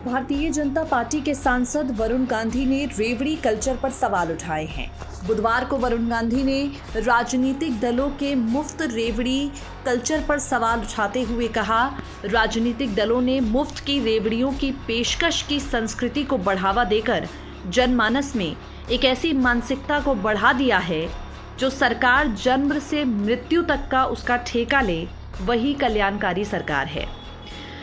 Bharatiya Janata party के सांसद वरुण गांधी ने रेवड़ी कल्चर पर सवाल उठाए हैं। बुधवार को वरुण गांधी ने राजनीतिक दलों के मुफ्त रेवड़ी कल्चर पर सवाल उठाते हुए कहा, राजनीतिक दलों ने मुफ्त की रेवड़ियों की पेशकश की संस्कृति को बढ़ावा देकर जनमानस में एक ऐसी मानसिकता को बढ़ा दिया है जो सरकार जन्म से मृत्यु तक का उसका ठेका ले, वही कल्याणकारी सरकार है।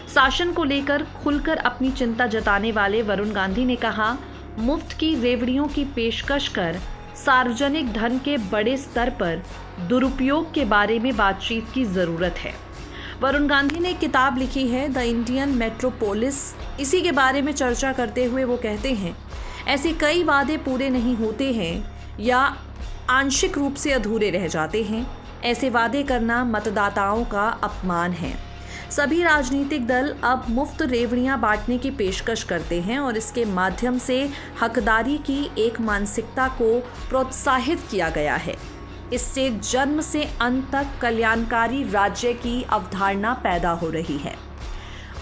शासन को लेकर खुलकर अपनी चिंता जताने वाले वरुण गांधी ने कहा, मुफ्त की रेवड़ियों की पेशकश कर सार्वजनिक धन के बड़े स्तर पर दुरुपयोग के बारे में बातचीत की जरूरत है। वरुण गांधी ने किताब लिखी है द इंडियन मेट्रोपोलिस। इसी के बारे में चर्चा करते हुए वो कहते हैं, ऐसे कई वादे पूरे नहीं होते हैं या आंशिक रूप से अधूरे रह जाते हैं। ऐसे वादे करना मतदाताओं का अपमान है। सभी राजनीतिक दल अब मुफ्त रेवड़ियां बांटने की पेशकश करते हैं और इसके माध्यम से हकदारी की एक मानसिकता को प्रोत्साहित किया गया है। इससे जन्म से अंत तक कल्याणकारी राज्य की अवधारणा पैदा हो रही है।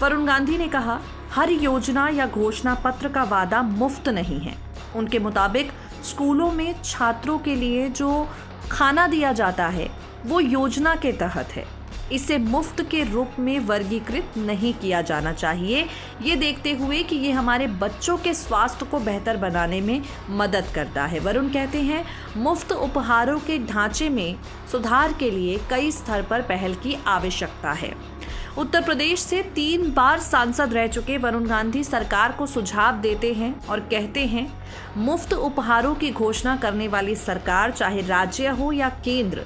वरुण गांधी ने कहा, हर योजना या घोषणा पत्र का वादा मुफ्त नहीं है। उनके मुताबिक स्कूलों में छात्रों के लिए जो खाना दिया जाता है वो योजना के तहत है। इसे मुफ्त के रूप में वर्गीकृत नहीं किया जाना चाहिए, ये देखते हुए कि ये हमारे बच्चों के स्वास्थ्य को बेहतर बनाने में मदद करता है। वरुण कहते हैं, मुफ्त उपहारों के ढांचे में सुधार के लिए कई स्तर पर पहल की आवश्यकता है। उत्तर प्रदेश से 3 बार सांसद रह चुके वरुण गांधी सरकार को सुझाव देते हैं और कहते हैं, मुफ्त उपहारों की घोषणा करने वाली सरकार, चाहे राज्य हो या केंद्र,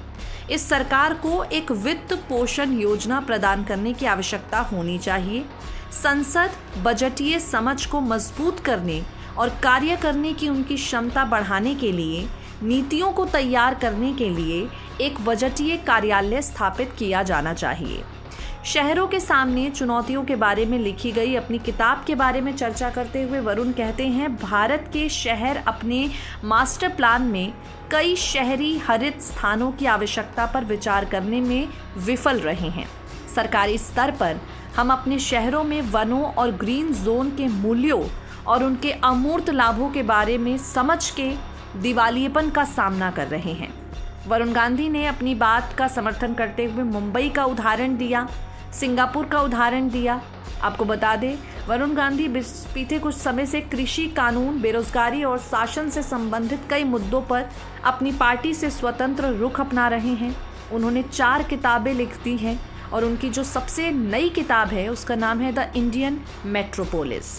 इस सरकार को एक वित्त पोषण योजना प्रदान करने की आवश्यकता होनी चाहिए। संसद बजटीय समझ को मजबूत करने और कार्य करने की उनकी क्षमता बढ़ाने के लिए नीतियों को तैयार करने के लिए एक बजटीय कार्यालय स्थापित किया जाना चाहिए। शहरों के सामने चुनौतियों के बारे में लिखी गई अपनी किताब के बारे में चर्चा करते हुए वरुण कहते हैं, भारत के शहर अपने मास्टर प्लान में कई शहरी हरित स्थानों की आवश्यकता पर विचार करने में विफल रहे हैं। सरकारी स्तर पर हम अपने शहरों में वनों और ग्रीन जोन के मूल्यों और उनके अमूर्त लाभों के बारे में समझ के दिवालियेपन का सामना कर रहे हैं। वरुण गांधी ने अपनी बात का समर्थन करते हुए मुंबई का उदाहरण दिया, सिंगापुर का उदाहरण दिया। आपको बता दें, वरुण गांधी बीते कुछ समय से कृषि कानून, बेरोजगारी और शासन से संबंधित कई मुद्दों पर अपनी पार्टी से स्वतंत्र रुख अपना रहे हैं। उन्होंने 4 किताबें लिख दी हैं और उनकी जो सबसे नई किताब है उसका नाम है द इंडियन मेट्रोपोलिस।